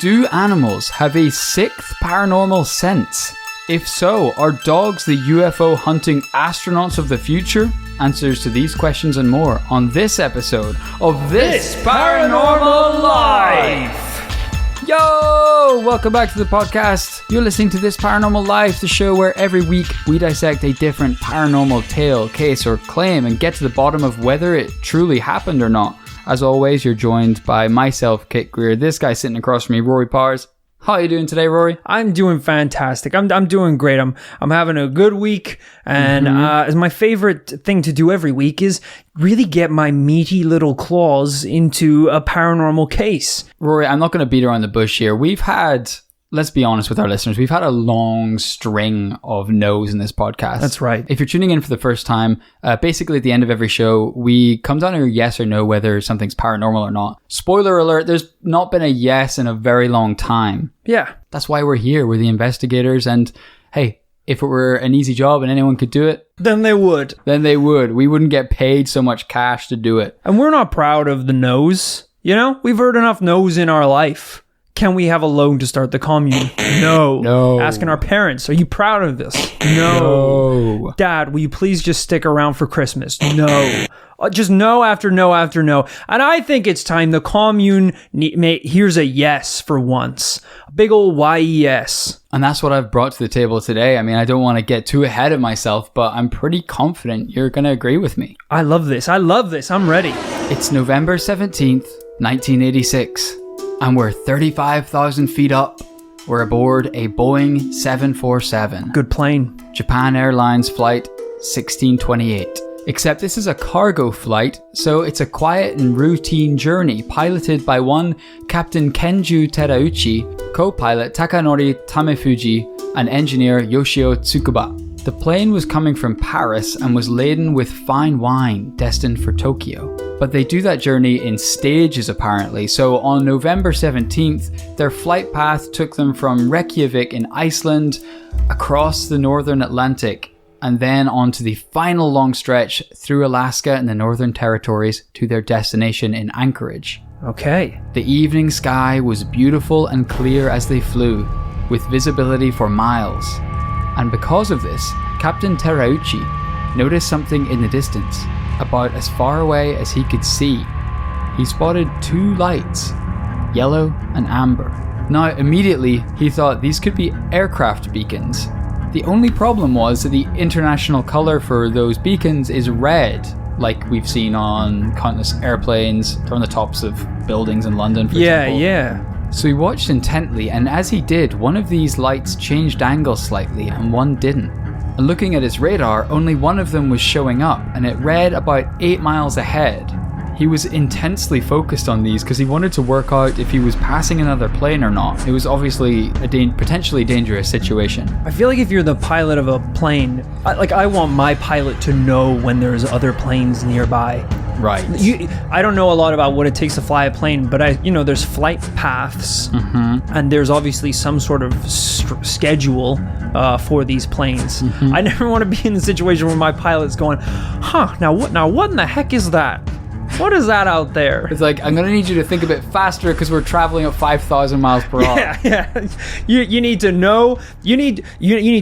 Do animals have a sixth paranormal sense? If so, are dogs the UFO hunting astronauts of the future? Answers to these questions and more on this episode of This Paranormal Life! Yo! Welcome back to the podcast. You're listening to This Paranormal Life, the show where every week we dissect a different paranormal tale, case, or claim and get to the bottom of whether it truly happened or not. As always, you're joined by myself, Kit Greer, this guy sitting across from me, Rory Powers. How are you doing today, Rory? I'm doing fantastic. I'm doing great. I'm having a good week, and as my favorite thing to do every week is really get my meaty little claws into a paranormal case. Rory, I'm not going to beat around the bush here. We've had, let's be honest with our listeners, we've had a long string of no's in this podcast. That's right. If you're tuning in for the first time, basically at the end of every show, we come down to a yes or no whether something's paranormal or not. Spoiler alert, there's not been a yes in a very long time. Yeah. That's why we're here. We're the investigators, and hey, if it were an easy job and anyone could do it, Then they would. We wouldn't get paid so much cash to do it. And we're not proud of the no's. You know, we've heard enough no's in our life. Can we have a loan to start the commune? No. No. Asking our parents, are you proud of this? No. Dad, will you please just stick around for Christmas? No. Just no after no after no. And I think it's time the commune, here's a yes for once. A big old yes. And that's what I've brought to the table today. I mean, I don't want to get too ahead of myself, but I'm pretty confident you're going to agree with me. I love this. I'm ready. It's November 17th, 1986. And we're 35,000 feet up. We're aboard a Boeing 747. Good plane. Japan Airlines flight 1628. Except this is a cargo flight, so it's a quiet and routine journey piloted by one Captain Kenju Terauchi, co-pilot Takanori Tamefuji, and engineer Yoshio Tsukuba. The plane was coming from Paris and was laden with fine wine destined for Tokyo. But they do that journey in stages apparently, so on November 17th, their flight path took them from Reykjavik in Iceland, across the northern Atlantic, and then onto the final long stretch through Alaska and the Northern Territories to their destination in Anchorage. Okay. The evening sky was beautiful and clear as they flew, with visibility for miles. And because of this, Captain Terauchi noticed something in the distance, about as far away as he could see. He spotted two lights, yellow and amber. Now, immediately, he thought these could be aircraft beacons. The only problem was that the international color for those beacons is red, like we've seen on countless airplanes, on the tops of buildings in London, for example. Yeah. So he watched intently, and as he did, one of these lights changed angle slightly and one didn't. And looking at his radar, only one of them was showing up, and it read about 8 miles ahead. He was intensely focused on these because he wanted to work out if he was passing another plane or not. It was obviously a potentially dangerous situation. I feel like if you're the pilot of a plane, I want my pilot to know when there's other planes nearby. Right. I don't know a lot about what it takes to fly a plane, but there's flight paths, and there's obviously some sort of schedule for these planes. I never want to be in the situation where my pilot's going, now what in the heck is that? What is that out there? It's like, I'm going to need you to think a bit faster because we're traveling at 5,000 miles per hour. Yeah. You need to know. You need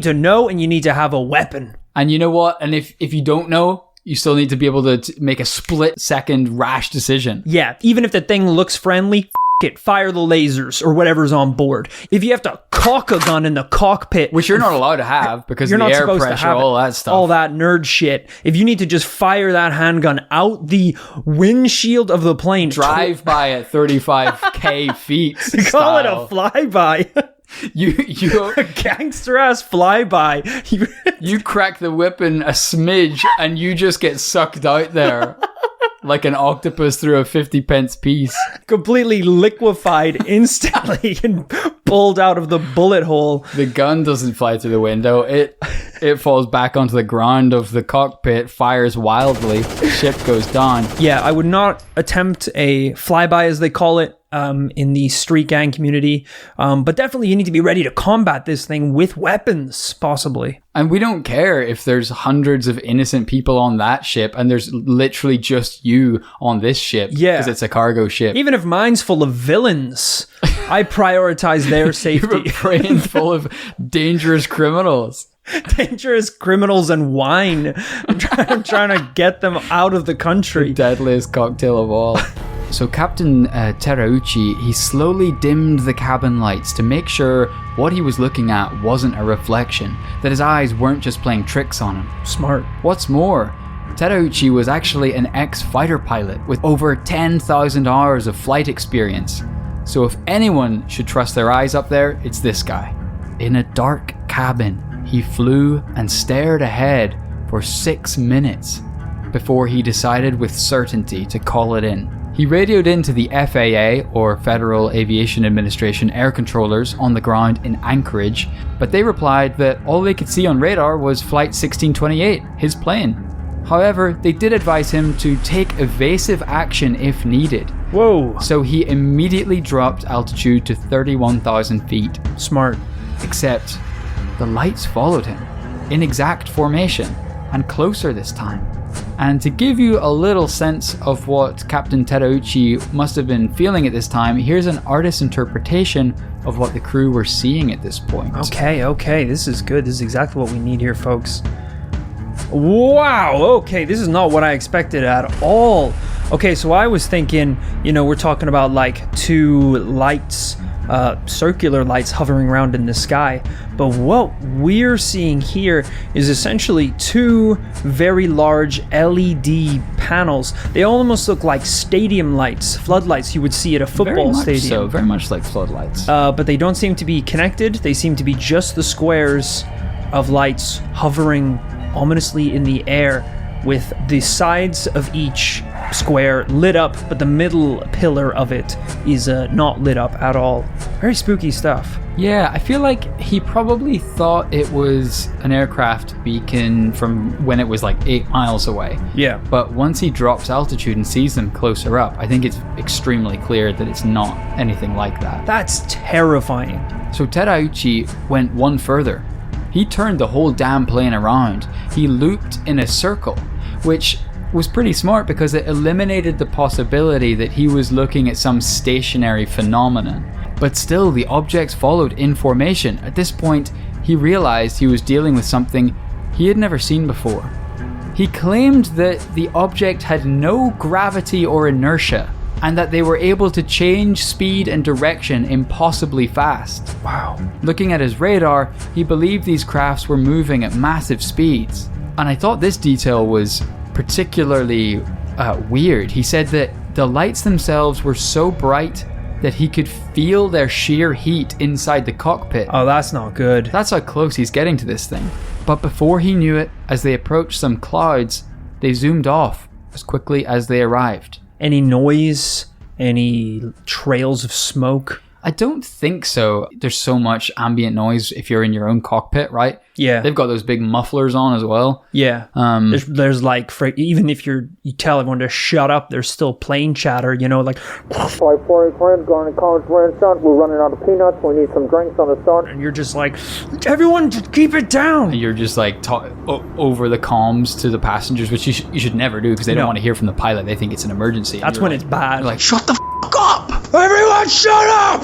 to know, and you need to have a weapon. And you know what? And if you don't know, you still need to be able to make a split-second rash decision. Yeah, even if the thing looks friendly, it, fire the lasers or whatever's on board. If you have to cock a gun in the cockpit, which you're not allowed to have because you're of the not air supposed pressure, to have all that stuff, all that nerd shit. If you need to just fire that handgun out the windshield of the plane, drive by at 35k feet, call it a flyby. You a gangster ass flyby. You crack the whip in a smidge and you just get sucked out there like an octopus through a 50 pence piece. Completely liquefied instantly and pulled out of the bullet hole. The gun doesn't fly through the window. It falls back onto the ground of the cockpit, fires wildly, the ship goes down. Yeah, I would not attempt a flyby, as they call it, in the street gang community. But definitely you need to be ready to combat this thing with weapons, possibly. And we don't care if there's hundreds of innocent people on that ship and there's literally just you on this ship. Yeah. Because it's a cargo ship. Even if mine's full of villains. I prioritize their You safety. have a brain full of dangerous criminals. Dangerous criminals and wine. I'm trying to get them out of the country. Deadliest cocktail of all. So Captain Terauchi, he slowly dimmed the cabin lights to make sure what he was looking at wasn't a reflection, that his eyes weren't just playing tricks on him. Smart. What's more, Terauchi was actually an ex-fighter pilot with over 10,000 hours of flight experience. So if anyone should trust their eyes up there, it's this guy. In a dark cabin, he flew and stared ahead for 6 minutes before he decided with certainty to call it in. He radioed into the FAA, or Federal Aviation Administration, air controllers on the ground in Anchorage, but they replied that all they could see on radar was Flight 1628, his plane. However, they did advise him to take evasive action if needed. Whoa. So he immediately dropped altitude to 31,000 feet. Smart. Except the lights followed him in exact formation and closer this time. And to give you a little sense of what Captain Terauchi must have been feeling at this time, here's an artist's interpretation of what the crew were seeing at this point. Okay, this is good. This is exactly what we need here, folks. Wow, okay, this is not what I expected at all. Okay, so I was thinking, we're talking about like two lights, circular lights hovering around in the sky. But what we're seeing here is essentially two very large LED panels. They almost look like stadium lights, floodlights you would see at a football stadium. So, very much like floodlights. But they don't seem to be connected. They seem to be just the squares of lights hovering ominously in the air, with the sides of each square lit up, but the middle pillar of it is not lit up at all. Very spooky stuff. Yeah, I feel like he probably thought it was an aircraft beacon from when it was like 8 miles away. Yeah. But once he drops altitude and sees them closer up, I think it's extremely clear that it's not anything like that. That's terrifying. So Terauchi went one further. He turned the whole damn plane around. He looped in a circle, which was pretty smart because it eliminated the possibility that he was looking at some stationary phenomenon. But still, the objects followed in formation. At this point, he realized he was dealing with something he had never seen before. He claimed that the object had no gravity or inertia, and that they were able to change speed and direction impossibly fast. Wow. Looking at his radar, he believed these crafts were moving at massive speeds. And I thought this detail was particularly weird. He said that the lights themselves were so bright that he could feel their sheer heat inside the cockpit. Oh, that's not good. That's how close he's getting to this thing. But before he knew it, as they approached some clouds, they zoomed off as quickly as they arrived. Any noise? Any trails of smoke? I don't think so. There's so much ambient noise if you're in your own cockpit, right? Yeah. They've got those big mufflers on as well. Yeah. There's like, even if you tell everyone to shut up, there's still plane chatter, like... 548 friends going to college restaurant. We're running out of peanuts. We need some drinks on the start. And you're just like, everyone just keep it down. And you're just like over the comms to the passengers, which you should never do because they don't want to hear from the pilot. They think it's an emergency. That's when it's bad. Like, shut the f*** up! Everyone shut up!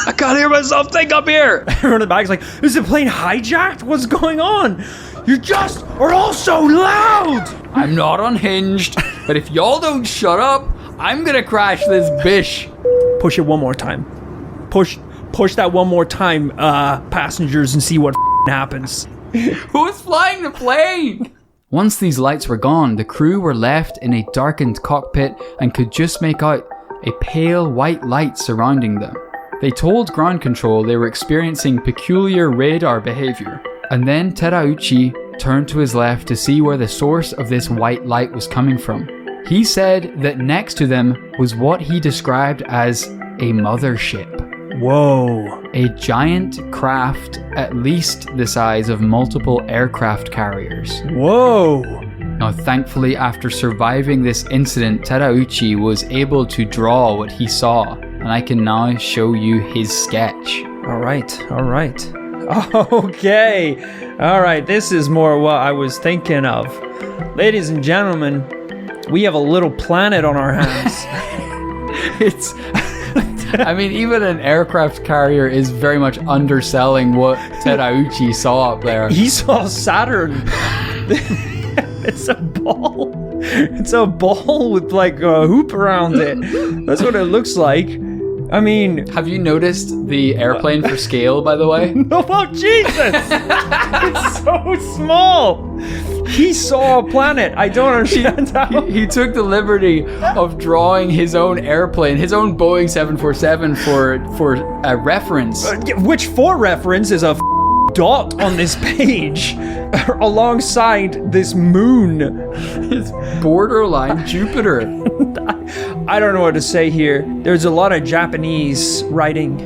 I can't hear myself think up here! Everyone in the back is like, is the plane hijacked? What's going on? You just are all so loud! I'm not unhinged, but if y'all don't shut up, I'm gonna crash this bish. Push it one more time. Push that one more time, passengers, and see what happens. Who's flying the plane? Once these lights were gone, the crew were left in a darkened cockpit and could just make out a pale white light surrounding them. They told ground control they were experiencing peculiar radar behavior, and then Terauchi turned to his left to see where the source of this white light was coming from. He said that next to them was what he described as a mothership. Whoa. A giant craft at least the size of multiple aircraft carriers. Whoa. Now, thankfully, after surviving this incident, Terauchi was able to draw what he saw, and I can now show you his sketch. All right. Okay. All right, this is more what I was thinking of. Ladies and gentlemen, we have a little planet on our hands. It's... I mean, even an aircraft carrier is very much underselling what Terauchi saw up there. He saw Saturn. It's a ball. It's a ball with like a hoop around it. That's what it looks like. I mean... Have you noticed the airplane for scale, by the way? Oh, Jesus! It's so small! He saw a planet. I don't understand how. He took the liberty of drawing his own airplane, his own Boeing 747 for a reference. Which, for reference, is a dot on this page alongside this moon. It's borderline Jupiter. I don't know what to say here. There's a lot of Japanese writing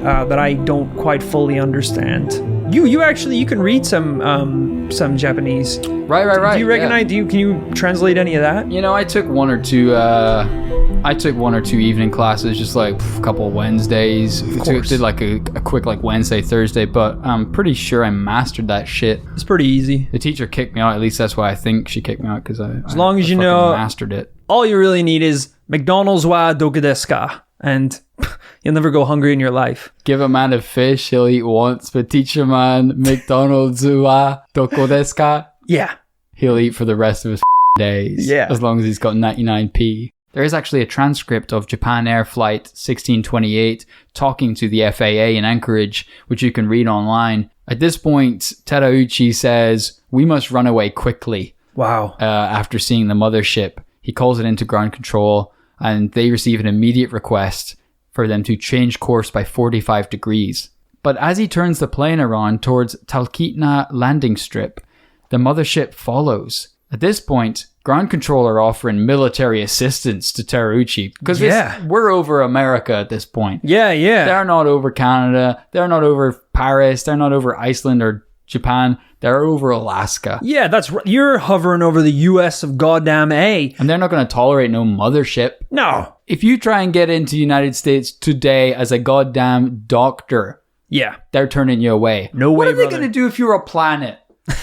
that I don't quite fully understand. You can read some Japanese. Right. Do you recognize? Yeah. Can you translate any of that? You know, I took one or two evening classes, just like a couple Wednesdays. Did like a quick like Wednesday, Thursday, but I'm pretty sure I mastered that shit. It's pretty easy. The teacher kicked me out. At least that's why I think she kicked me out, because I mastered it. All you really need is McDonald's wa doku desu ka, and you'll never go hungry in your life. Give a man a fish, he'll eat once, but teach a man McDonald's wa doku desu ka, yeah, he'll eat for the rest of his days. Yeah, as long as he's got 99p. There is actually a transcript of Japan Air Flight 1628 talking to the FAA in Anchorage, which you can read online. At this point, Terauchi says, "We must run away quickly." Wow. After seeing the mothership, he calls it into ground control, and they receive an immediate request for them to change course by 45 degrees. But as he turns the plane around towards Talkeetna landing strip, the mothership follows. At this point, ground control are offering military assistance to Terauchi, because we're over America at this point. Yeah. They're not over Canada. They're not over Paris. They're not over Iceland or Japan. They're over Alaska. Yeah, that's right. You're hovering over the US of goddamn A. And they're not going to tolerate no mothership. No. If you try and get into the United States today as a goddamn doctor, yeah, they're turning you away. No way, What are they going to do if you're a planet?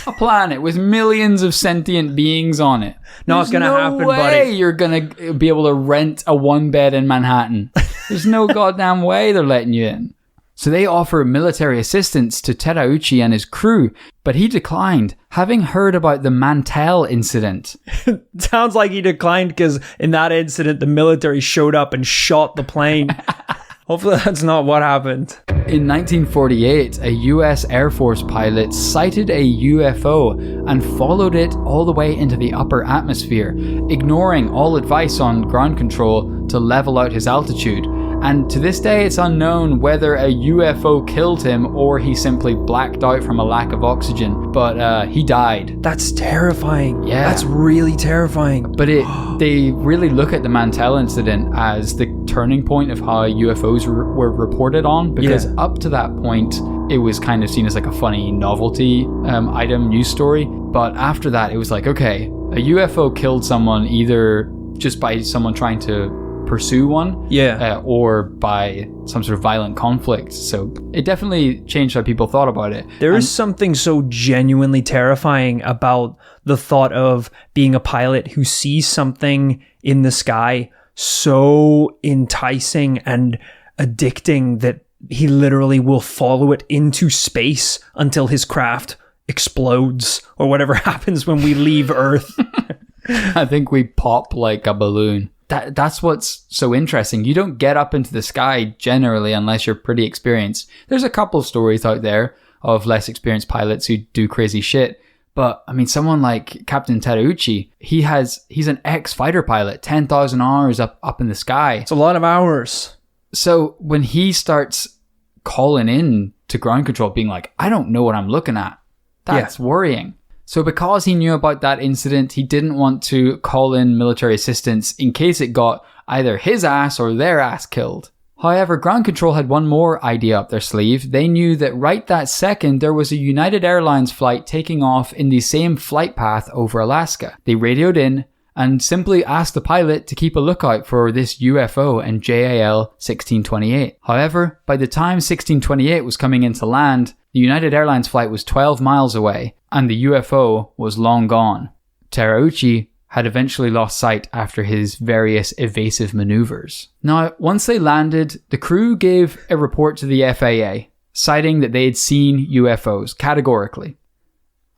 A planet with millions of sentient beings on it. Not going to happen, buddy. No way you're going to be able to rent a one bed in Manhattan. There's no goddamn way they're letting you in. So they offer military assistance to Terauchi and his crew, but he declined, having heard about the Mantell incident. Sounds like he declined because in that incident, the military showed up and shot the plane. Hopefully that's not what happened. In 1948, a US Air Force pilot sighted a UFO and followed it all the way into the upper atmosphere, ignoring all advice on ground control to level out his altitude. And to this day, it's unknown whether a UFO killed him or he simply blacked out from a lack of oxygen. But he died. That's terrifying. Yeah. That's really terrifying. But they really look at the Mantell incident as the turning point of how UFOs were reported on. Because up to that point, it was kind of seen as like a funny novelty item, news story. But after that, it was like, okay, a UFO killed someone either just by someone trying to pursue one, or by some sort of violent conflict. So it definitely changed how people thought about it. There is something so genuinely terrifying about the thought of being a pilot who sees something in the sky so enticing and addicting that he literally will follow it into space until his craft explodes or whatever happens when we leave Earth. I think we pop like a balloon. That's what's so interesting. You don't get up into the sky generally unless you're pretty experienced. There's a couple of stories out there of less experienced pilots who do crazy shit. But I mean, someone like Captain Terauchi, he's an ex-fighter pilot, 10,000 hours up in the sky. It's a lot of hours. So when he starts calling in to ground control, being like, I don't know what I'm looking at, that's worrying. So because he knew about that incident, he didn't want to call in military assistance in case it got either his ass or their ass killed. However, ground control had one more idea up their sleeve. They knew that right that second there was a United Airlines flight taking off in the same flight path over Alaska. They radioed in and simply asked the pilot to keep a lookout for this UFO and JAL 1628. However, by the time 1628 was coming into land, the United Airlines flight was 12 miles away and the UFO was long gone. Terauchi had eventually lost sight after his various evasive maneuvers. Now, once they landed, the crew gave a report to the FAA, citing that they had seen UFOs categorically.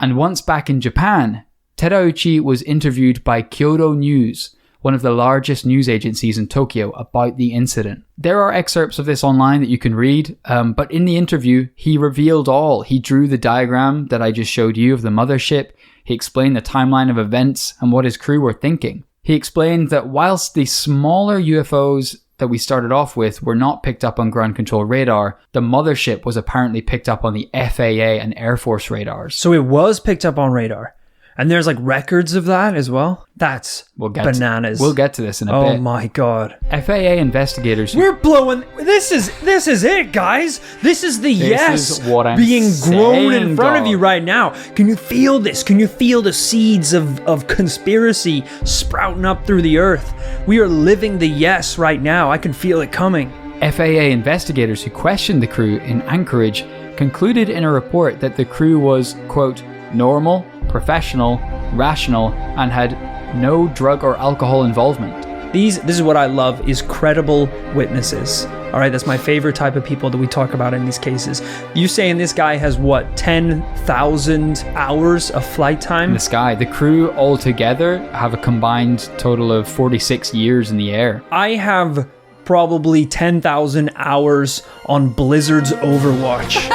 And once back in Japan, Terauchi was interviewed by Kyodo News, one of the largest news agencies in Tokyo, about the incident. There are excerpts of this online that you can read, but in the interview, he revealed all. He drew the diagram that I just showed you of the mothership. He explained the timeline of events and what his crew were thinking. He explained that whilst the smaller UFOs that we started off with were not picked up on ground control radar, the mothership was apparently picked up on the FAA and Air Force radars. So it was picked up on radar. And there's like records of that as well? That's bananas. We'll get to this in a bit. Oh my God. FAA investigators... We're blowing... This is it, guys. This is the yes is what I'm being grown in saying, front of dog. you right now. Can you feel this? Can you feel the seeds of conspiracy sprouting up through the earth? We are living the yes right now. I can feel it coming. FAA investigators who questioned the crew in Anchorage concluded in a report that the crew was, quote, normal, professional, rational, and had no drug or alcohol involvement. This is what I love, is credible witnesses. All right, that's my favorite type of people that we talk about in these cases. You saying this guy has what, 10,000 hours of flight time? In the sky, the crew altogether have a combined total of 46 years in the air. I have probably 10,000 hours on Blizzard's Overwatch.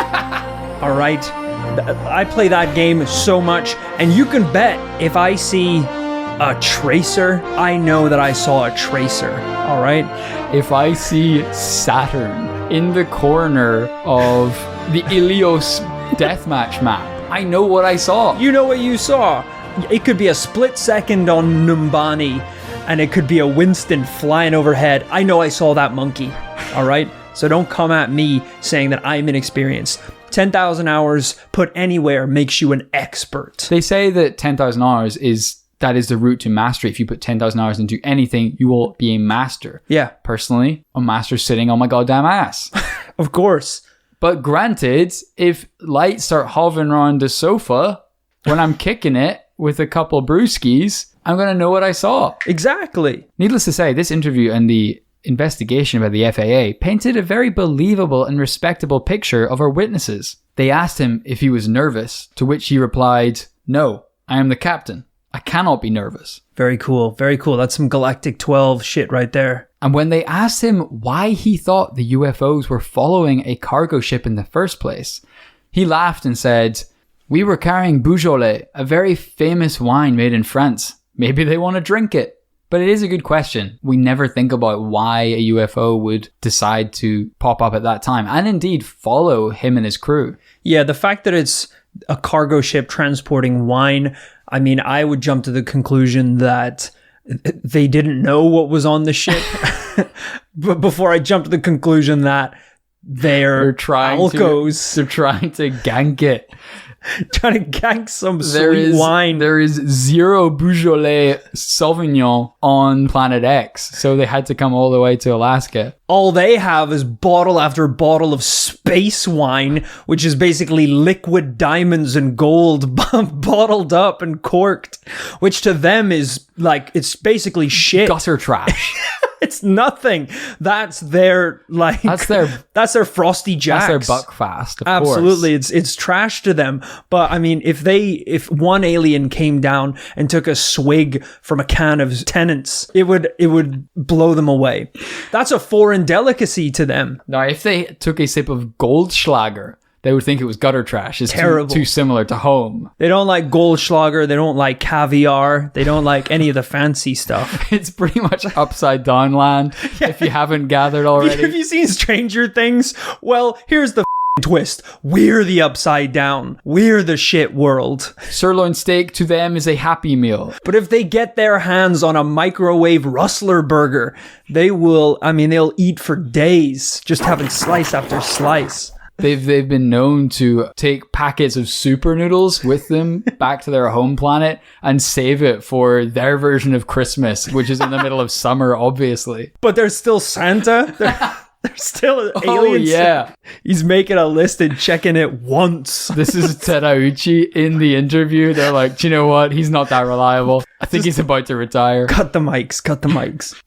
All right? I play that game so much, and you can bet if I see a tracer, I know that I saw a tracer. All right? If I see Saturn in the corner of the Ilios deathmatch map, I know what I saw. You know what you saw. It could be a split second on Numbani, and it could be a Winston flying overhead. I know I saw that monkey. All right? So don't come at me saying that I'm inexperienced. 10,000 hours put anywhere makes you an expert. They say that 10,000 hours is the route to mastery. If you put 10,000 hours into anything, you will be a master. Yeah. Personally, a master sitting on my goddamn ass. Of course. But granted, if lights start hovering around the sofa when I'm kicking it with a couple brewskis, I'm going to know what I saw. Exactly. Needless to say, this interview and the investigation by the FAA painted a very believable and respectable picture of our witnesses. They asked him if he was nervous, to which he replied, "No, I am the captain. I cannot be nervous." Very cool. Very cool. That's some Galactic 12 shit right there. And when they asked him why he thought the UFOs were following a cargo ship in the first place, he laughed and said, "We were carrying Beaujolais, a very famous wine made in France. Maybe they want to drink it." But it is a good question. We never think about why a UFO would decide to pop up at that time and indeed follow him and his crew. Yeah, the fact that it's a cargo ship transporting wine, I mean, I would jump to the conclusion that they didn't know what was on the ship. But before I jump to the conclusion that they're alcos. They're trying to gank it. Trying to gank some sweet wine. There is zero Beaujolais Sauvignon on Planet X, so they had to come all the way to Alaska. All they have is bottle after bottle of space wine, which is basically liquid diamonds and gold bottled up and corked, which to them is like, it's basically shit. Gutter trash. It's nothing. That's their Frosty Jacks. That's their Buckfast. Absolutely, it's trash to them. But I mean, if one alien came down and took a swig from a can of Tennant's, it would blow them away. That's a foreign delicacy to them. Now, if they took a sip of Goldschlager, they would think it was gutter trash. It's terrible. Too similar to home. They don't like Goldschlager. They don't like caviar. They don't like any of the fancy stuff. It's pretty much upside down land, if you haven't gathered already. Have you seen Stranger Things? Well, here's the twist. We're the upside down. We're the shit world. Sirloin steak to them is a happy meal. But if they get their hands on a microwave Rustler burger, they'll eat for days, just having slice after slice. They've been known to take packets of super noodles with them back to their home planet and save it for their version of Christmas, which is in the middle of summer, obviously. But there's still Santa. There's still aliens. Oh, yeah. He's making a list and checking it once. This is Terauchi in the interview. They're like, do you know what? He's not that reliable. I think he's about to retire. Cut the mics.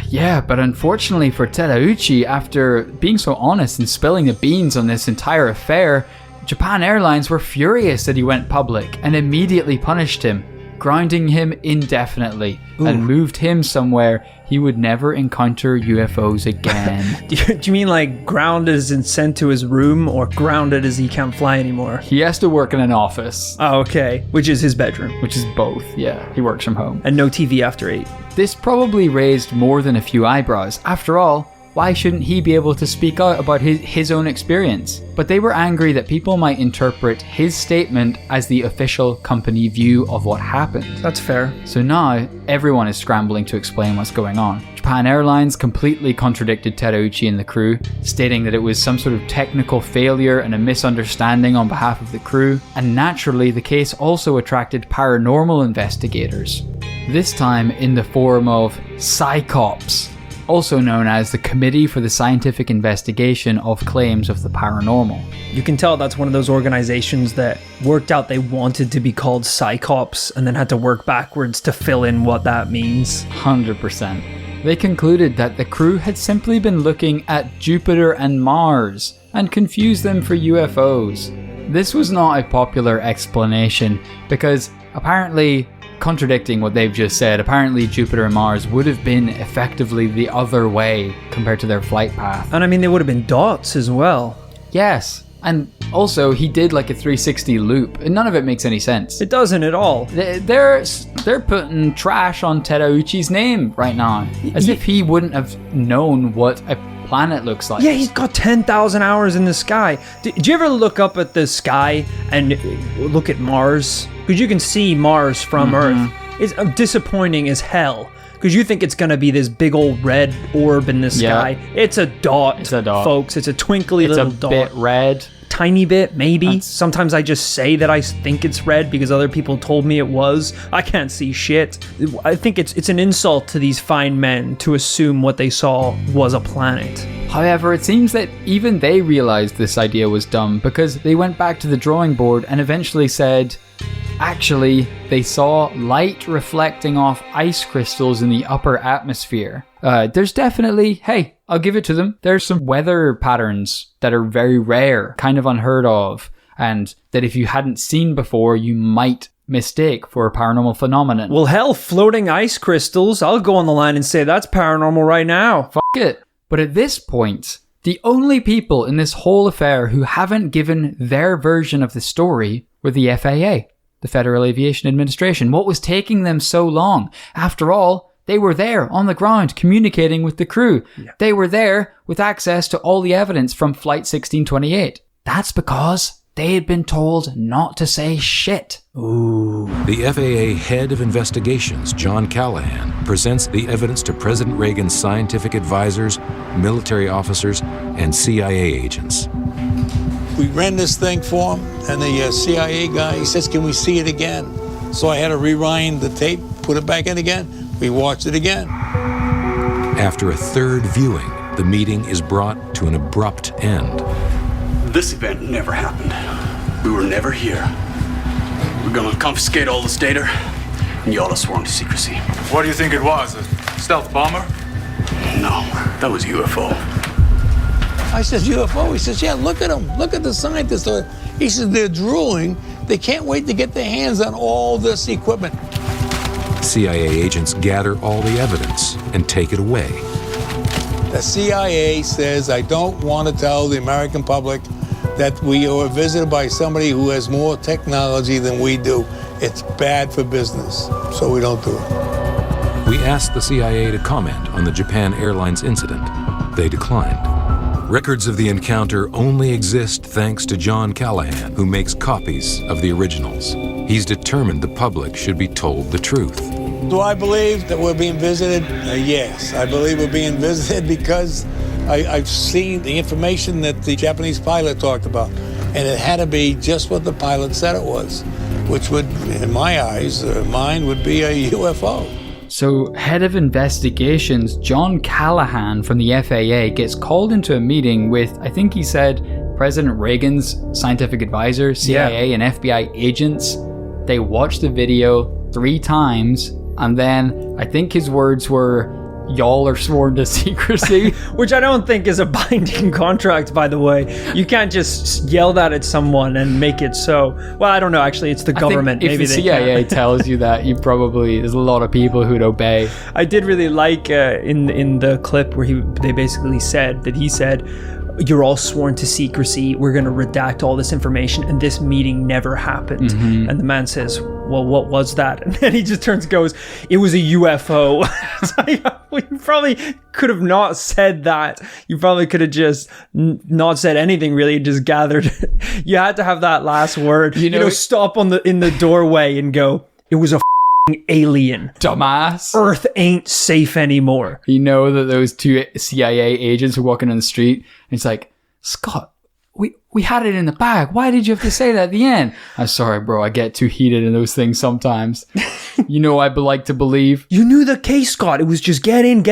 Yeah, but unfortunately for Terauchi, after being so honest and spilling the beans on this entire affair, Japan Airlines were furious that he went public and immediately punished him, grounding him indefinitely and moved him somewhere he would never encounter UFOs again. Do you mean like grounded as in sent to his room, or grounded as he can't fly anymore? He has to work in an office. Oh, okay. Which is his bedroom. Which is both, yeah. He works from home. And no TV after 8. This probably raised more than a few eyebrows. After all, why shouldn't he be able to speak out about his own experience? But they were angry that people might interpret his statement as the official company view of what happened. That's fair. So now, everyone is scrambling to explain what's going on. Japan Airlines completely contradicted Terauchi and the crew, stating that it was some sort of technical failure and a misunderstanding on behalf of the crew. And naturally, the case also attracted paranormal investigators. This time in the form of PsyCops, also known as the Committee for the Scientific Investigation of Claims of the Paranormal. You can tell that's one of those organizations that worked out they wanted to be called PsyCops and then had to work backwards to fill in what that means. 100%. They concluded that the crew had simply been looking at Jupiter and Mars and confused them for UFOs. This was not a popular explanation because apparently, contradicting what they've just said, apparently Jupiter and Mars would have been effectively the other way compared to their flight path. And I mean, they would have been dots as well. Yes, and also he did like a 360 loop, and none of it makes any sense. It doesn't at all. They're putting trash on Terauchi's name right now, as if he wouldn't have known what a planet looks like. Yeah, he's got 10,000 hours in the sky. Did you ever look up at the sky and look at Mars? Because you can see Mars from Earth. It's disappointing as hell. Because you think it's going to be this big old red orb in the sky. Yeah. It's a dot, folks. It's a twinkly little dot. It's a bit red. Tiny bit, maybe. Sometimes I just say that I think it's red because other people told me it was. I can't see shit. I think it's an insult to these fine men to assume what they saw was a planet. However, it seems that even they realized this idea was dumb because they went back to the drawing board and eventually said, actually, they saw light reflecting off ice crystals in the upper atmosphere. There's definitely, hey, I'll give it to them. There's some weather patterns that are very rare, kind of unheard of, and that if you hadn't seen before, you might mistake for a paranormal phenomenon. Well, hell, floating ice crystals. I'll go on the line and say that's paranormal right now. Fuck it. But at this point, the only people in this whole affair who haven't given their version of the story were the FAA, the Federal Aviation Administration. What was taking them so long? After all, they were there on the ground communicating with the crew. Yeah. They were there with access to all the evidence from Flight 1628. That's because they had been told not to say shit. Ooh. The FAA head of investigations, John Callahan, presents the evidence to President Reagan's scientific advisors, military officers, and CIA agents. We ran this thing for him, and the CIA guy, he says, can we see it again? So I had to rewind the tape, put it back in again. We watched it again. After a third viewing, the meeting is brought to an abrupt end. This event never happened. We were never here. We're gonna confiscate all this data, and y'all are sworn to secrecy. What do you think it was? A stealth bomber? No, that was UFO. I says, UFO? He says, yeah, look at them. Look at the scientists. He says, they're drooling. They can't wait to get their hands on all this equipment. CIA agents gather all the evidence and take it away. The CIA says, I don't want to tell the American public that we were visited by somebody who has more technology than we do. It's bad for business, so we don't do it. We asked the CIA to comment on the Japan Airlines incident. They declined. Records of the encounter only exist thanks to John Callahan, who makes copies of the originals. He's determined the public should be told the truth. Do I believe that we're being visited? Yes, I believe we're being visited because I've seen the information that the Japanese pilot talked about, and it had to be just what the pilot said it was, which would, in my eyes, mine would be a UFO. So, head of investigations John Callahan from the FAA gets called into a meeting with, I think he said, President Reagan's scientific advisor, CIA, and FBI agents. They watched the video 3 times, and then I think his words were, "Y'all are sworn to secrecy." Which I don't think is a binding contract, by the way. You can't just yell that at someone and make it so. Well, I don't know. Actually, it's the government. If Maybe the they CIA can't. tells you that, there's a lot of people who'd obey. I did really like in the clip where they basically said that he said, "You're all sworn to secrecy. We're going to redact all this information, and this meeting never happened." Mm-hmm. And the man says, "Well, what was that?" And then he just turns and goes, "It was a UFO." It's like, well, you probably could have not said that. You probably could have just not said anything, really, just gathered. You had to have that last word. You know, stop in the doorway and go, "It was a alien. Dumbass. Earth ain't safe anymore." You know that those 2 CIA agents were walking on the street, and it's like, "Scott, we had it in the bag. Why did you have to say that at the end?" "I'm sorry, bro. I get too heated in those things sometimes." You know, I like to believe. "You knew the case, Scott. It was just get in,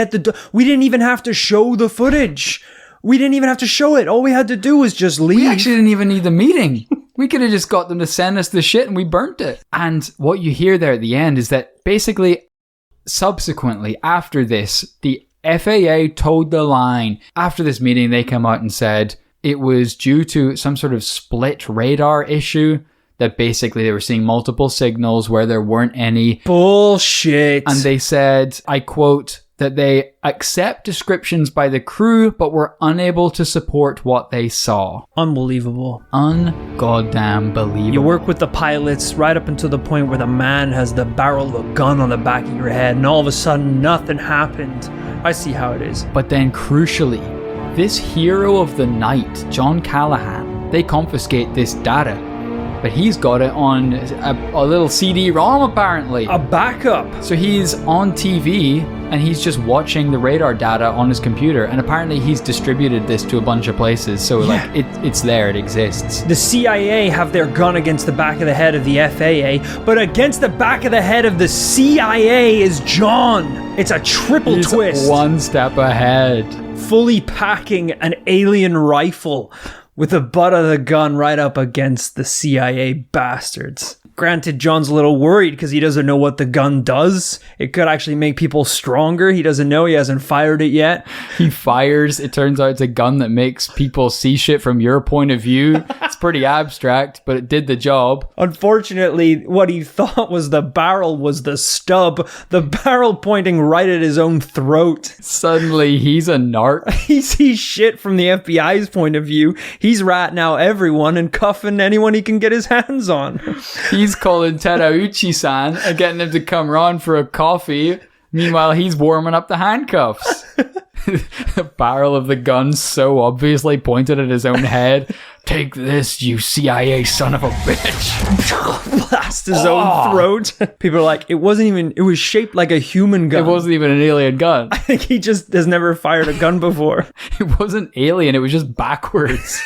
we didn't even have to show the footage. We didn't even have to show it. All we had to do was just leave." We actually didn't even need the meeting. We could have just got them to send us the shit and we burnt it. And what you hear there at the end is that basically, subsequently, after this, the FAA towed the line. After this meeting, they come out and said it was due to some sort of split radar issue, that basically they were seeing multiple signals where there weren't any. Bullshit. And they said, I quote, that they accept descriptions by the crew, but were unable to support what they saw. Unbelievable. Ungoddamn believable. You work with the pilots right up until the point where the man has the barrel of a gun on the back of your head, and all of a sudden nothing happened. I see how it is. But then crucially, this hero of the night, John Callahan, they confiscate this data. But he's got it on a little CD-ROM, apparently. A backup. So he's on TV, and he's just watching the radar data on his computer. And apparently he's distributed this to a bunch of places. So, like, it's there, it exists. The CIA have their gun against the back of the head of the FAA, but against the back of the head of the CIA is John. It's a triple He's twist. One step ahead. Fully packing an alien rifle with the butt of the gun right up against the CIA bastards. Granted, John's a little worried because he doesn't know what the gun does. It could actually make people stronger. He doesn't know. He hasn't fired it yet. He fires. It turns out it's a gun that makes people see shit from your point of view. It's pretty abstract, but it did the job. Unfortunately, what he thought was the barrel was the stub. The barrel pointing right at his own throat. Suddenly, he's a narc. He sees shit from the FBI's point of view. He's ratting out everyone and cuffing anyone he can get his hands on. He's calling Terauchi-san and getting him to come round for a coffee. Meanwhile, he's warming up the handcuffs. The barrel of the gun so obviously pointed at his own head. "Take this, you CIA son of a bitch." Blast his own throat. People are like, it was shaped like a human gun. It wasn't even an alien gun. I think he just has never fired a gun before. It wasn't alien, it was just backwards.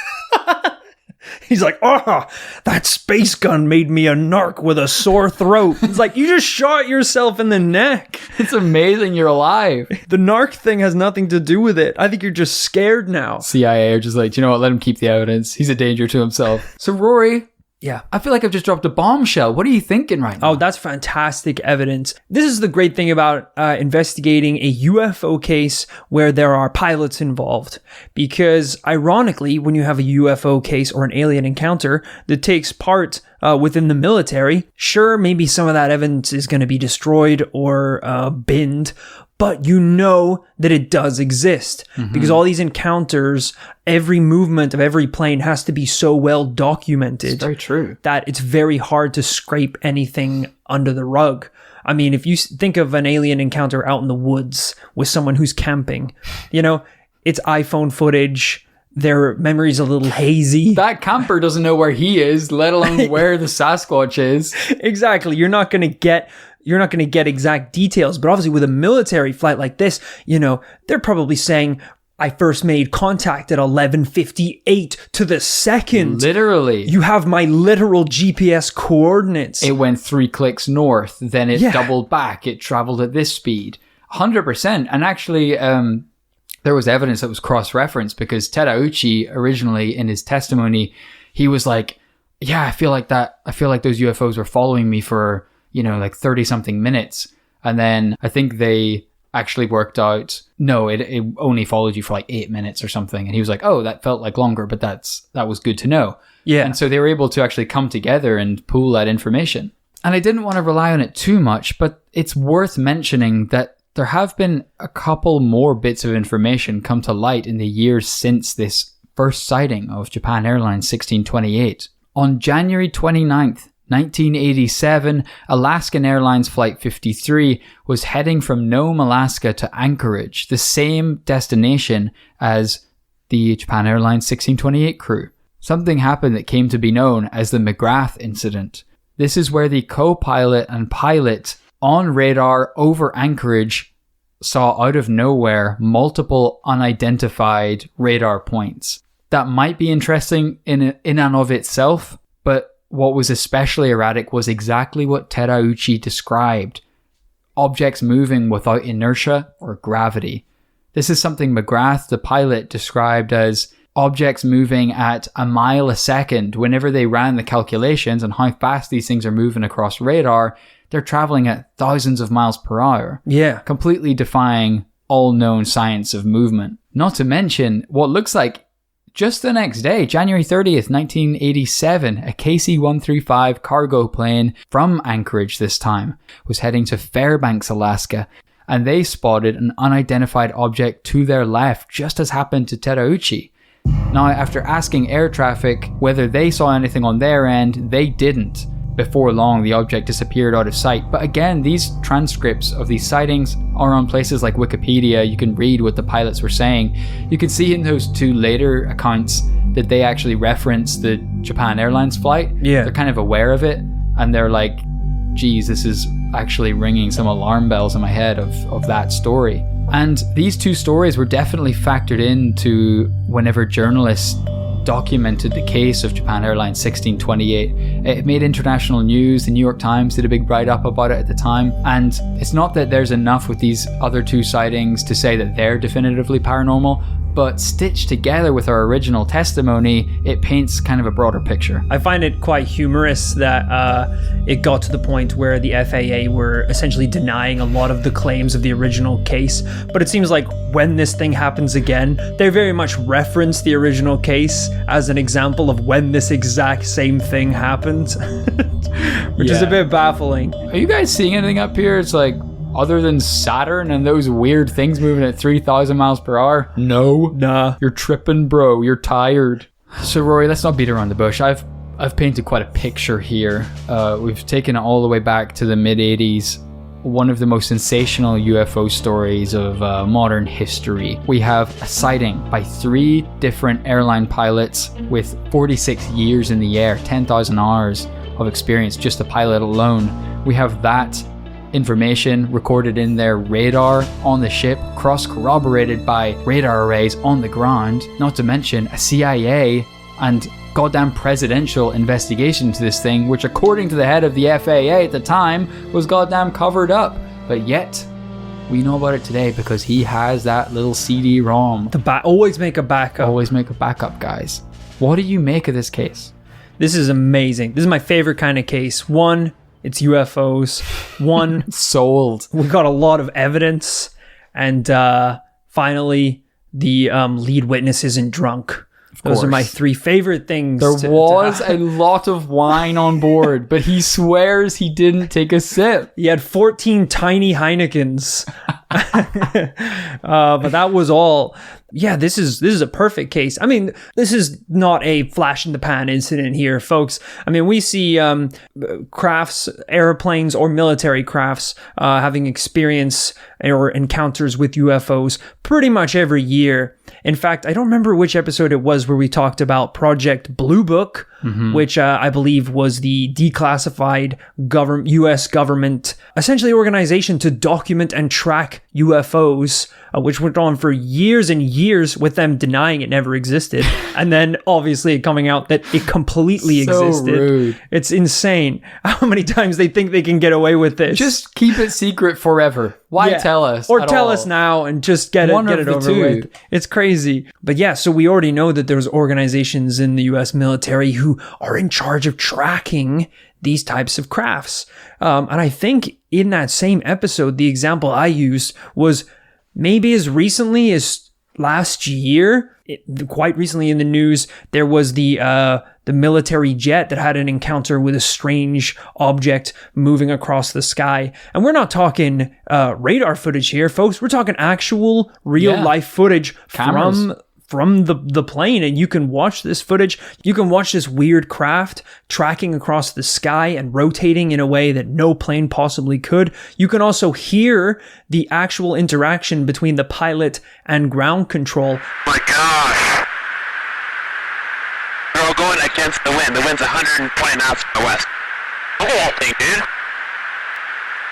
He's like, that space gun made me a narc with a sore throat. It's like, you just shot yourself in the neck. It's amazing you're alive. The narc thing has nothing to do with it. I think you're just scared now. CIA are just like, you know what, let him keep the evidence. He's a danger to himself. So Rory, Yeah. I feel like I've just dropped a bombshell. What are you thinking right now? Oh, that's fantastic evidence. This is the great thing about investigating a UFO case where there are pilots involved. Because ironically, when you have a UFO case or an alien encounter that takes part within the military, sure, maybe some of that evidence is going to be destroyed or binned, but you know that it does exist because all these encounters, every movement of every plane has to be so well documented. It's very true. That it's very hard to scrape anything under the rug. I mean, if you think of an alien encounter out in the woods with someone who's camping, you know, it's iPhone footage. Their memory's a little hazy. That camper doesn't know where he is, let alone where the Sasquatch is. Exactly. You're not going to get exact details, but obviously with a military flight like this, you know, they're probably saying, I first made contact at 11:58 to the second. Literally. You have my literal GPS coordinates. It went 3 clicks north, then it doubled back. It traveled at this speed. 100%. And actually, there was evidence that was cross-referenced because Terauchi originally in his testimony, he was like, yeah, I feel like those UFOs were following me for, like 30 something minutes. And then I think they actually worked out, no, it only followed you for like 8 minutes or something. And he was like, oh, that felt like longer, but that was good to know. Yeah. And so they were able to actually come together and pool that information. And I didn't want to rely on it too much, but it's worth mentioning that there have been a couple more bits of information come to light in the years since this first sighting of Japan Airlines 1628. On January 29th, 1987, Alaskan Airlines Flight 53 was heading from Nome, Alaska to Anchorage, the same destination as the Japan Airlines 1628 crew. Something happened that came to be known as the McGrath incident. This is where the co-pilot and pilot on radar over Anchorage saw out of nowhere multiple unidentified radar points. That might be interesting in and of itself, but what was especially erratic was exactly what Terauchi described. Objects moving without inertia or gravity. This is something McGrath, the pilot, described as objects moving at a mile a second. Whenever they ran the calculations on how fast these things are moving across radar, they're traveling at thousands of miles per hour. Yeah. Completely defying all known science of movement. Not to mention what looks like just the next day, January 30th, 1987, a KC-135 cargo plane from Anchorage this time was heading to Fairbanks, Alaska, and they spotted an unidentified object to their left, just as happened to Terauchi. Now, after asking air traffic whether they saw anything on their end, they didn't. Before long, the object disappeared out of sight. But again, these transcripts of these sightings are on places like Wikipedia. You can read what the pilots were saying. You can see in those 2 later accounts that they actually reference the Japan Airlines flight. Yeah. They're kind of aware of it. And they're like, geez, this is actually ringing some alarm bells in my head of that story. And these 2 stories were definitely factored into whenever journalists documented the case of Japan Airlines 1628. It made international news. The New York Times did a big write-up about it at the time. And it's not that there's enough with these other 2 sightings to say that they're definitively paranormal, but stitched together with our original testimony, it paints kind of a broader picture. I find it quite humorous that it got to the point where the FAA were essentially denying a lot of the claims of the original case. But it seems like when this thing happens again, they very much reference the original case as an example of when this exact same thing happened, which is a bit baffling. Are you guys seeing anything up here? It's like, other than Saturn and those weird things moving at 3,000 miles per hour? No. Nah. You're tripping, bro. You're tired. So, Rory, let's not beat around the bush. I've painted quite a picture here. We've taken it all the way back to the mid-'80s. One of the most sensational UFO stories of modern history. We have a sighting by 3 different airline pilots with 46 years in the air, 10,000 hours of experience, just the pilot alone. We have that information recorded in their radar on the ship, cross-corroborated by radar arrays on the ground, not to mention a CIA and goddamn presidential investigation to this thing, which according to the head of the FAA at the time was goddamn covered up. But yet, we know about it today because he has that little CD-ROM. Always make a backup. Always make a backup, guys. What do you make of this case? This is amazing. This is my favorite kind of case. 1, it's UFOs. 1, sold. We got a lot of evidence. And finally, the lead witness isn't drunk. Those are my 3 favorite things. There was a lot of wine on board, but he swears he didn't take a sip. He had 14 tiny Heinekens. But that was all. Yeah, this is a perfect case. I mean, this is not a flash in the pan incident here, folks. I mean, we see crafts, airplanes, or military crafts having experience or encounters with UFOs pretty much every year. In fact, I don't remember which episode it was where we talked about Project Blue Book, which I believe was the declassified U.S. government, essentially organization to document and track UFOs, which went on for years and years with them denying it never existed. And then obviously coming out that it completely existed. Rude. It's insane how many times they think they can get away with this. Just keep it secret forever. Why tell us? Or at tell all? us now and just get One it of the over two. with. It's crazy. But yeah, so we already know that there's organizations in the US military who are in charge of tracking these types of crafts. And I think in that same episode, the example I used was maybe as recently as last year, quite recently in the news, there was the military jet that had an encounter with a strange object moving across the sky. And we're not talking radar footage here, folks. We're talking actual real life footage Cameras. from the plane. And you can watch this footage. You can watch this weird craft tracking across the sky and rotating in a way that no plane possibly could. You can also hear the actual interaction between the pilot and ground control. My gosh. They're all going against the wind. The wind's 120 knots from the west. Look at that thing, dude.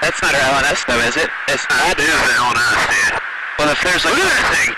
That's not our LNS though, is it? It's not. That is an LNS, dude. Well, if there's like another thing,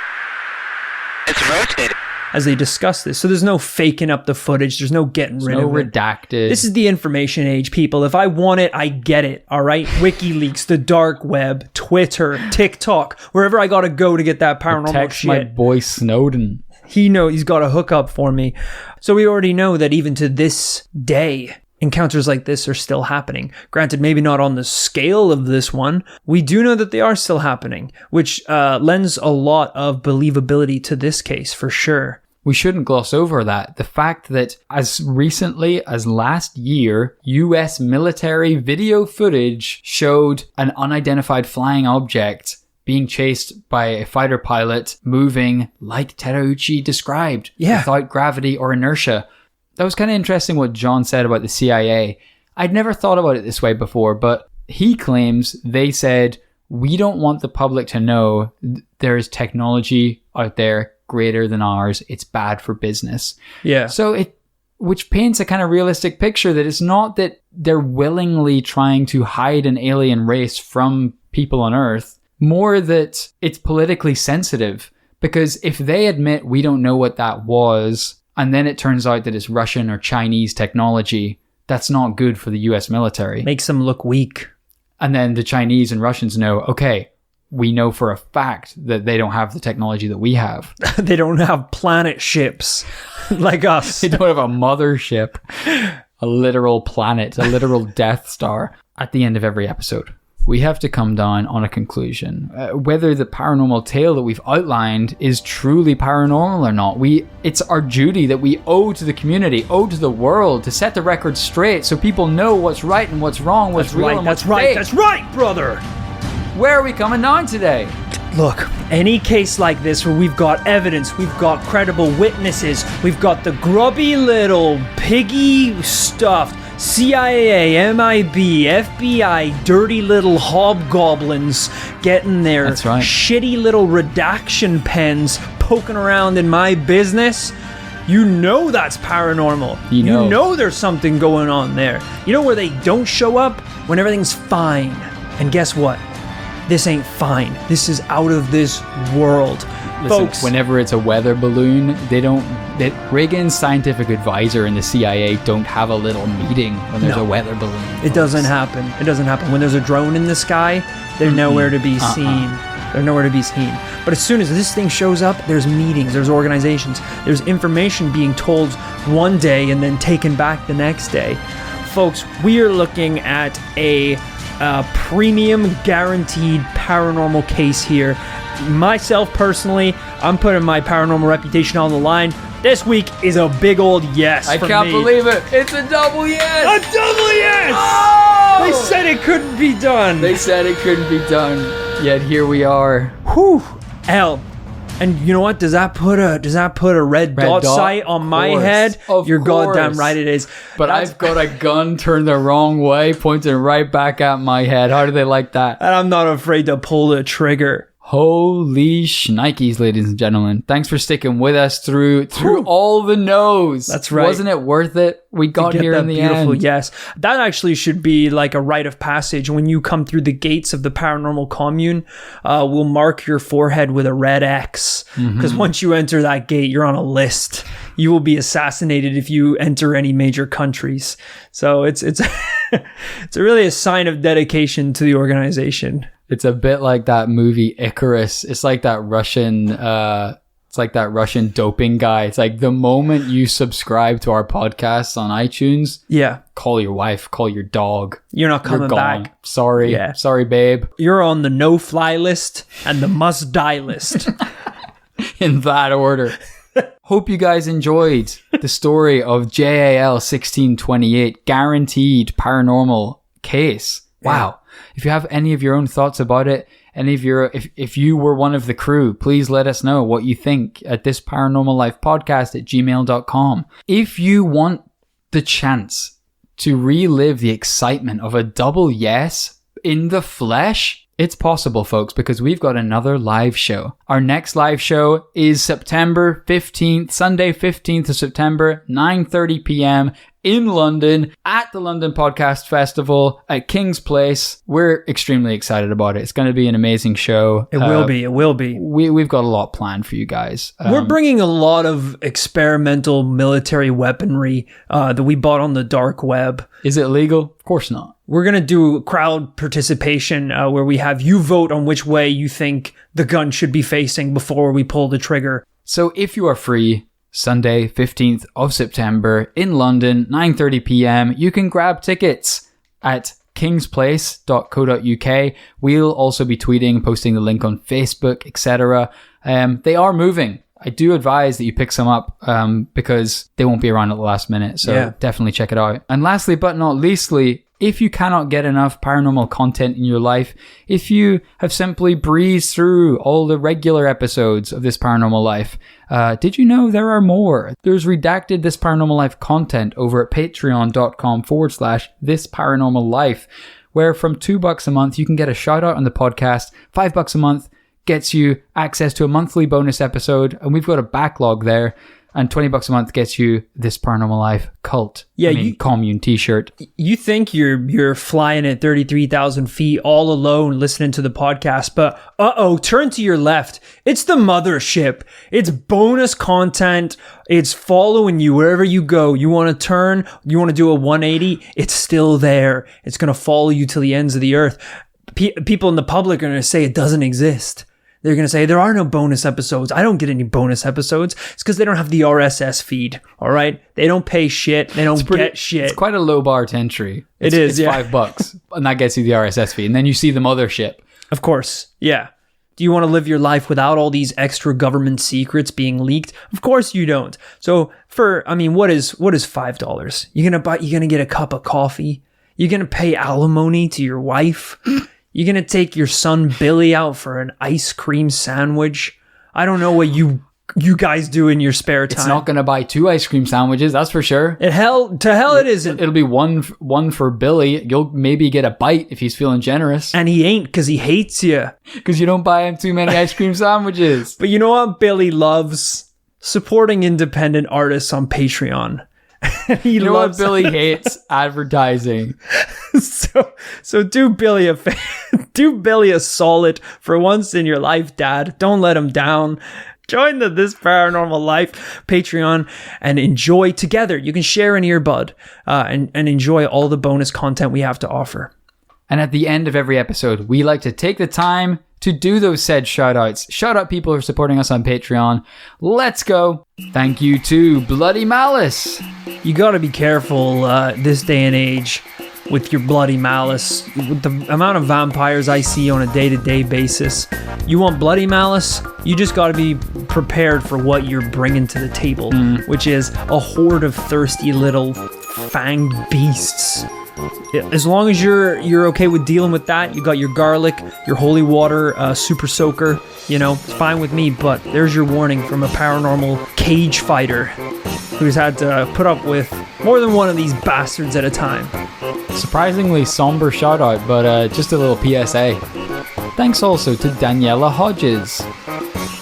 it's rotating. As they discuss this. So there's no faking up the footage. There's no getting rid No of it. redacted. This is the information age, people. If I want it, I get it. All right. WikiLeaks, the dark web, Twitter, TikTok, wherever I got to go to get that paranormal Text shit. my boy Snowden. He's got a hookup for me. So we already know that even to this day, encounters like this are still happening. Granted, maybe not on the scale of this one. We do know that they are still happening, which lends a lot of believability to this case for sure. We shouldn't gloss over that. The fact that as recently as last year, US military video footage showed an unidentified flying object being chased by a fighter pilot moving like Terauchi described, without gravity or inertia. That was kind of interesting what John said about the CIA. I'd never thought about it this way before, but he claims they said, we don't want the public to know there is technology out there greater than ours. It's bad for business. Yeah. So which paints a kind of realistic picture that it's not that they're willingly trying to hide an alien race from people on Earth, more that it's politically sensitive. Because if they admit we don't know what that was, and then it turns out that it's Russian or Chinese technology, that's not good for the US military. Makes them look weak. And then the Chinese and Russians know, okay, we know for a fact that they don't have the technology that we have. They don't have planet ships like us. They don't have a mothership, a literal planet, a literal Death Star. At the end of every episode, we have to come down on a conclusion. Whether the paranormal tale that we've outlined is truly paranormal or not, it's our duty that we owe to the community, owe to the world, to set the record straight so people know what's right and what's wrong, what's real and what's fake. That's right, brother. Where are we coming down today? Look, any case like this where we've got evidence, we've got credible witnesses, we've got the grubby little piggy stuffed CIA, MIB, FBI, dirty little hobgoblins getting their That's right. shitty little redaction pens poking around in my business. You know that's paranormal. You know there's something going on there. You know where they don't show up? When everything's fine. And guess what? This ain't fine. This is out of this world. Listen, Folks, whenever it's a weather balloon, Reagan's scientific advisor and the CIA don't have a little meeting when there's a weather balloon. it doesn't happen. It doesn't happen. When there's a drone in the sky, they're nowhere to be seen. They're nowhere to be seen. But as soon as this thing shows up, there's meetings, there's organizations, there's information being told one day and then taken back the next day. Folks, we are looking at a premium guaranteed paranormal case here. Myself personally, I'm putting my paranormal reputation on the line. This week is a big old yes. I for can't me. believe it. It's a double yes. A double yes! Oh! They said it couldn't be done. They said it couldn't be done. Yet here we are. Whew. Hell. And you know what? Does that put a red dot sight on my head? Of You're course. goddamn right it is. But I've got a gun turned the wrong way, pointing right back at my head. How do they like that? And I'm not afraid to pull the trigger. Holy shnikes, ladies and gentlemen. Thanks for sticking with us through all the no's. That's right. Wasn't it worth it? We got here in the end. Yes. That actually should be like a rite of passage. When you come through the gates of the paranormal commune, we'll mark your forehead with a red X. Because once you enter that gate, you're on a list. You will be assassinated if you enter any major countries. So it's it's really a sign of dedication to the organization. It's a bit like that movie Icarus. It's like that Russian doping guy. It's like the moment you subscribe to our podcast on iTunes, call your wife, call your dog. You're not coming back. Sorry. Yeah. Sorry, babe. You're on the no-fly list and the must-die list. In that order. Hope you guys enjoyed the story of JAL 1628, guaranteed paranormal case. Wow. If you have any of your own thoughts about it, if you were one of the crew, please let us know what you think at this paranormallifepodcast@gmail.com. If you want the chance to relive the excitement of a double yes in the flesh, it's possible, folks, because we've got another live show. Our next live show is September 15th, Sunday 15th of September, 9:30 p.m. in London at the London Podcast Festival at King's Place. We're extremely excited about it. It's going to be an amazing show. It will be. It will be. We've got a lot planned for you guys. We're bringing a lot of experimental military weaponry that we bought on the dark web. Is it legal? Of course not. We're going to do crowd participation where we have you vote on which way you think the gun should be facing before we pull the trigger. So if you are free, Sunday, 15th of September in London, 9:30 p.m, you can grab tickets at kingsplace.co.uk. We'll also be tweeting, posting the link on Facebook, etc. They are moving. I do advise that you pick some up because they won't be around at the last minute. So definitely check it out. And lastly, but not leastly, if you cannot get enough paranormal content in your life, if you have simply breezed through all the regular episodes of This Paranormal Life, did you know there are more? There's redacted This Paranormal Life content over at patreon.com/This Paranormal Life, where from $2 a month, you can get a shout out on the podcast. $5 a month gets you access to a monthly bonus episode, and we've got a backlog there. And $20 a month gets you This Paranormal Life cult. Commune t-shirt. You think you're flying at 33,000 feet all alone listening to the podcast, but turn to your left. It's the mothership. It's bonus content. It's following you wherever you go. You want to turn, you want to do a 180, it's still there. It's going to follow you to the ends of the earth. People in the public are going to say it doesn't exist. They're going to say, there are no bonus episodes. I don't get any bonus episodes. It's because they don't have the RSS feed, all right? They don't pay shit. They don't get shit. It's quite a low bar to entry. It's $5, and that gets you the RSS feed. And then you see the mothership. Of course, yeah. Do you want to live your life without all these extra government secrets being leaked? Of course you don't. So what is $5? You're going to get a cup of coffee? You're going to pay alimony to your wife? You're going to take your son Billy out for an ice cream sandwich? I don't know what you guys do in your spare time. It's not going to buy 2 ice cream sandwiches, that's for sure. To hell it isn't. It'll be one for Billy. You'll maybe get a bite if he's feeling generous. And he ain't, because he hates you. Because you don't buy him too many ice cream sandwiches. But you know what Billy loves? Supporting independent artists on Patreon. You know what Billy hates? Advertising. So do Billy a solid for once in your life, Dad. Don't let him down. Join the This Paranormal Life Patreon and enjoy together. You can share an earbud and enjoy all the bonus content we have to offer. And at the end of every episode, we like to take the time to do those said shout outs. Shout out people who are supporting us on Patreon. Let's go. Thank you to Bloody Malice. You got to be careful this day and age with your Bloody Malice. With the amount of vampires I see on a day-to-day basis, you want Bloody Malice, you just got to be prepared for what you're bringing to the table, which is a horde of thirsty little fanged beasts. As long as you're okay with dealing with that, you got your garlic, your holy water, super soaker, it's fine with me, but there's your warning from a paranormal cage fighter who's had to put up with more than one of these bastards at a time. Surprisingly somber shout out, but just a little PSA. Thanks also to Daniela Hodges.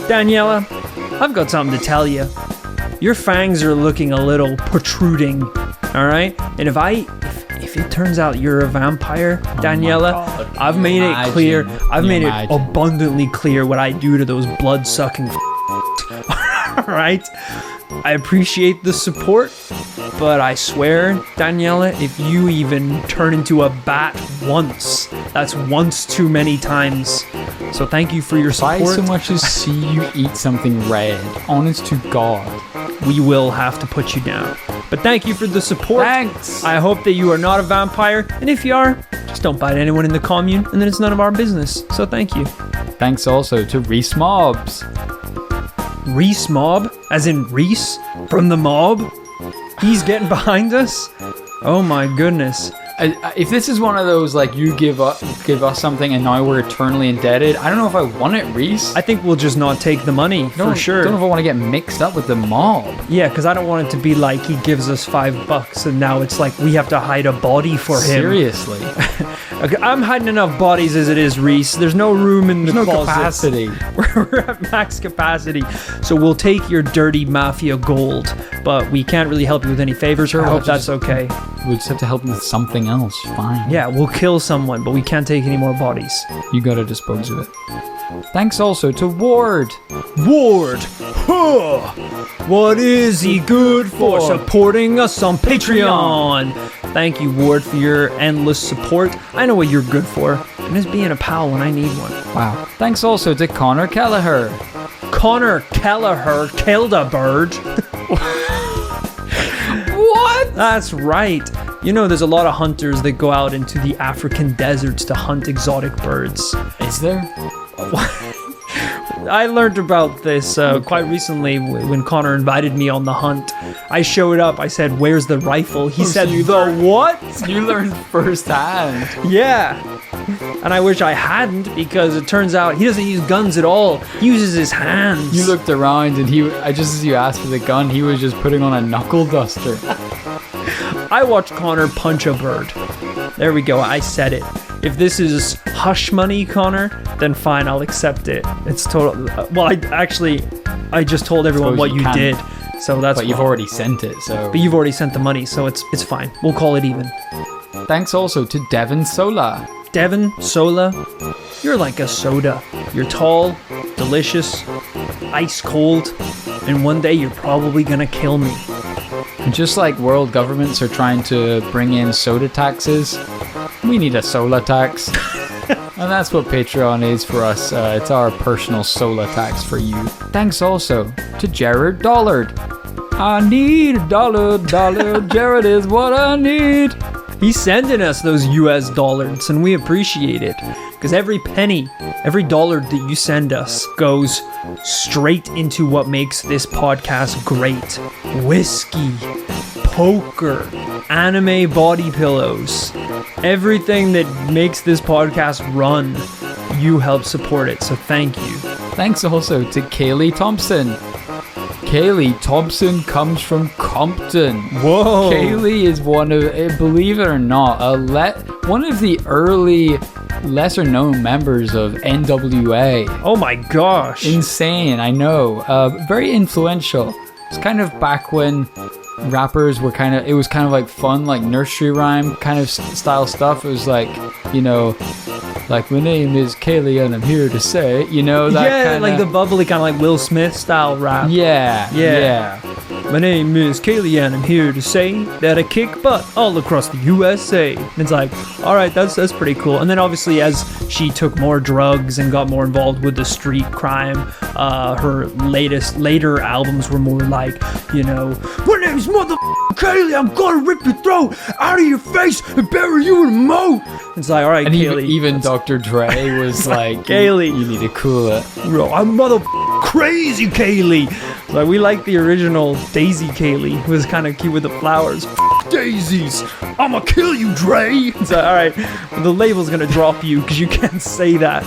Daniela, I've got something to tell you. Your fangs are looking a little protruding, all right? And if it turns out you're a vampire, Daniela, I've made it clear. I've made it abundantly clear what I do to those blood-sucking all right? I appreciate the support, but I swear, Daniela, if you even turn into a bat once, that's once too many times. So thank you for your support. If I so much as see you eat something red, honest to God, we will have to put you down. But thank you for the support. Thanks. I hope that you are not a vampire, and if you are, just don't bite anyone in the commune, and then it's none of our business. So thank you. Thanks also to Reese Mobs. Reese Mob? As in Reese? From the mob? He's getting behind us? Oh my goodness. If this is one of those, like, you give us something and now we're eternally indebted, I don't know if I want it, Reese. I think we'll just not take the money, for sure. I don't know if I want to get mixed up with the mob. Yeah, because I don't want it to be like he gives us $5 and now it's like we have to hide a body for him. Seriously. Okay, I'm hiding enough bodies as it is, Reese. There's no room in the There's no closets. capacity. We're at max capacity. So we'll take your dirty mafia gold, but we can't really help you with any favors. Sure, I we'll hope that's okay. We'll just have to help you with something else. Fine. Yeah, we'll kill someone, but we can't take any more bodies. You gotta dispose of it. Thanks also to Ward. Ward! Huh. What is he good for? Supporting us on Patreon. Thank you, Ward, for your endless support. I know what you're good for. I'm just being a pal when I need one. Wow. Thanks also to Connor Kelleher. Connor Kelleher killed a bird. What? That's right. You know, there's a lot of hunters that go out into the African deserts to hunt exotic birds. Is there? I learned about this quite recently when Connor invited me on the hunt. I showed up. I said, "Where's the rifle?" He said, "The what?" You learned firsthand. Yeah. And I wish I hadn't, because it turns out he doesn't use guns at all. He uses his hands. You looked around and just as you asked for the gun, he was just putting on a knuckle duster. I watched Connor punch a bird. There we go. I said it. If this is hush money, Connor, then fine, I'll accept it. It's total. Well, I just told everyone what you did, so that's. But you've already sent it, so. But you've already sent the money, so it's fine. We'll call it even. Thanks also to Devin Sola. Devin Sola, you're like a soda. You're tall, delicious, ice cold, and one day you're probably gonna kill me. Just like world governments are trying to bring in soda taxes, we need a solar tax. And that's what Patreon is for us. It's our personal solar tax for you. Thanks also to Jared Dollard. I need a dollar. Jared is what I need. He's sending us those US dollars, and we appreciate it. Because every penny, every dollar that you send us goes straight into what makes this podcast great. Whiskey, poker, anime body pillows. Everything that makes this podcast run, you help support it, so thank you. Thanks also to Kaylee Thompson. Kaylee Thompson comes from Compton. Whoa. Kaylee is one of, believe it or not, one of the early lesser known members of NWA. Oh my gosh. Insane, I know. Very influential. It's kind of back when rappers were it was kind of like fun, like nursery rhyme kind of style stuff. It was like, you know, like, my name is Kaylee and I'm here to say, you know, that yeah, like the bubbly kind of like Will Smith style rap. Yeah. My name is Kaylee and I'm here to say that I kick butt all across the USA. And it's like, all right, that's pretty cool. And then obviously as she took more drugs and got more involved with the street crime, her later albums were more like, you know, my name's Kaylee, I'm gonna rip your throat out of your face and bury you in a moat. It's like, all right, and Kaylee. Even Dr. Dre was like, Kaylee, you need to cool it. I'm crazy Kaylee. Like, we like the original Daisy Kaylee, who was kind of cute with the flowers. Daisies, I'ma kill you, Dre. So, all right, the label's gonna drop you because you can't say that.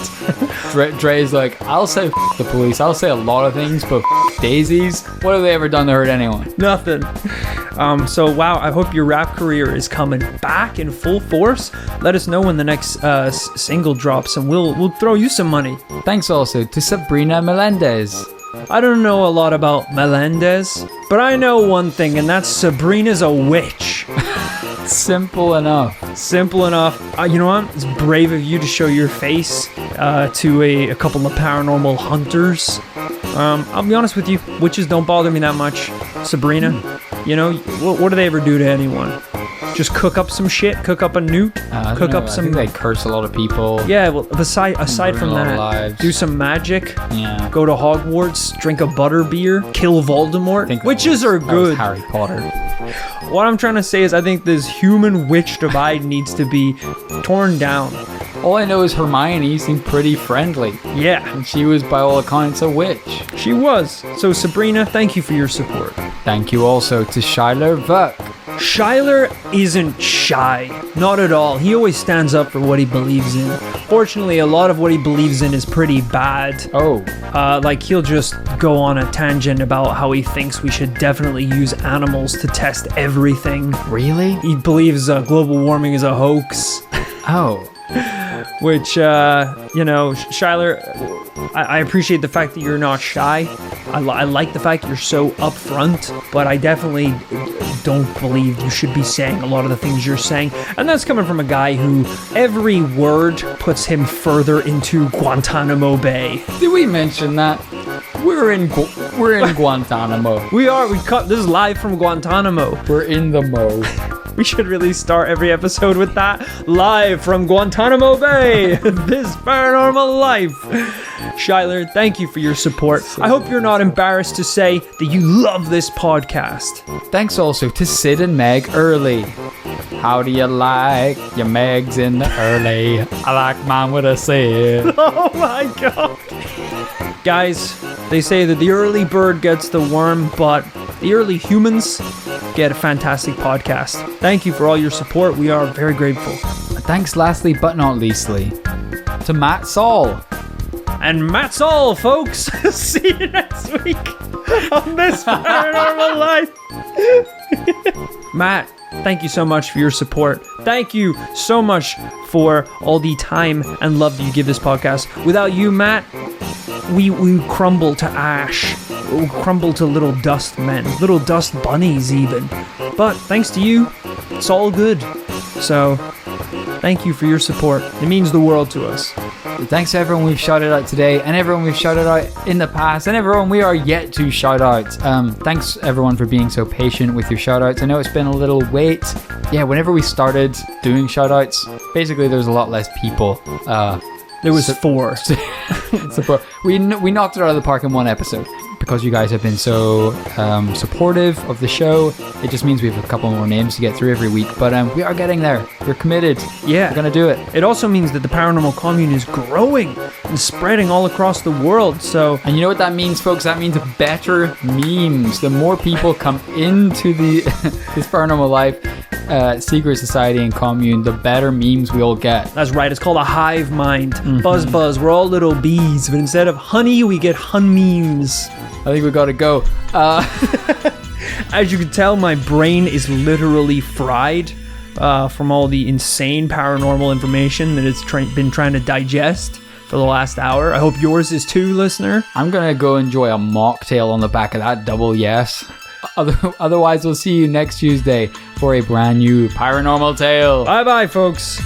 Dre's like, I'll say the police. I'll say a lot of things, but daisies, what have they ever done to hurt anyone? Nothing. So wow, I hope your rap career is coming back in full force. Let us know when the next single drops, and we'll throw you some money. Thanks also to Sabrina Melendez. I don't know a lot about Melendez, but I know one thing, and that's Sabrina's a witch. Simple enough. Simple enough. You know what? It's brave of you to show your face to a couple of paranormal hunters. I'll be honest with you, witches don't bother me that much. Sabrina, you know, what do they ever do to anyone? Just cook up some shit, cook up a newt, cook up some. I think they curse a lot of people. Yeah, well, aside from that, do some magic. Yeah. Go to Hogwarts, drink a butter beer, kill Voldemort. Witches are good. Harry Potter. What I'm trying to say is, I think this human witch divide needs to be torn down. All I know is Hermione seemed pretty friendly. Yeah. And she was, by all accounts, a witch. She was. So, Sabrina, thank you for your support. Thank you also to Schuyler Vuck. Schuyler isn't shy. Not at all. He always stands up for what he believes in. Fortunately, a lot of what he believes in is pretty bad. Oh. Like, he'll just go on a tangent about how he thinks we should definitely use animals to test everything. Really? He believes global warming is a hoax. Oh. Which, you know, Schuyler, I appreciate the fact that you're not shy. I like the fact you're so upfront, but I definitely don't believe you should be saying a lot of the things you're saying. And that's coming from a guy who every word puts him further into Guantanamo Bay. Did we mention that? We're in Guantanamo. We cut this live from Guantanamo. We're in the mo. We should really start every episode with that. Live from Guantanamo Bay, this paranormal life. Schuyler, thank you for your support. I hope you're not embarrassed to say that you love this podcast. Thanks also to Sid and Meg Early. How do you like your Megs in the early? I like mine with a Sid. Oh my god. Guys, they say that the early bird gets the worm, but the early humans get a fantastic podcast. Thank you for all your support. We are very grateful. Thanks lastly, but not leastly, to Matt Saul. And Matt's all, folks. See you next week on this Paranormal Life. Matt, thank you so much for your support. Thank you so much for all the time and love that you give this podcast. Without you, Matt, we crumble to ash. We crumble to little dust men, little dust bunnies even. But thanks to you, it's all good. So, thank you for your support. It means the world to us. Thanks to everyone we've shouted out today, and everyone we've shouted out in the past, and everyone we are yet to shout out. Thanks everyone for being so patient with your shout outs. I know it's been a little wait. Yeah, whenever we started doing shout outs, basically there's a lot less people. There was 4. We knocked it out of the park in one episode. Because you guys have been so supportive of the show, it just means we have a couple more names to get through every week. But we are getting there. We're committed. Yeah. We're going to do it. It also means that the paranormal commune is growing and spreading all across the world. So, and you know what that means, folks? That means better memes. The more people come into the this Paranormal Life secret society and commune, the better memes we all get. That's right. It's called a hive mind. Mm-hmm. Buzz. We're all little bees. But instead of honey, we get hun memes. I think we gotta go. As you can tell, my brain is literally fried from all the insane paranormal information that it's been trying to digest for the last hour. I hope yours is too, listener. I'm gonna go enjoy a mocktail on the back of that double yes. Otherwise, we'll see you next Tuesday for a brand new paranormal tale. Bye-bye, folks.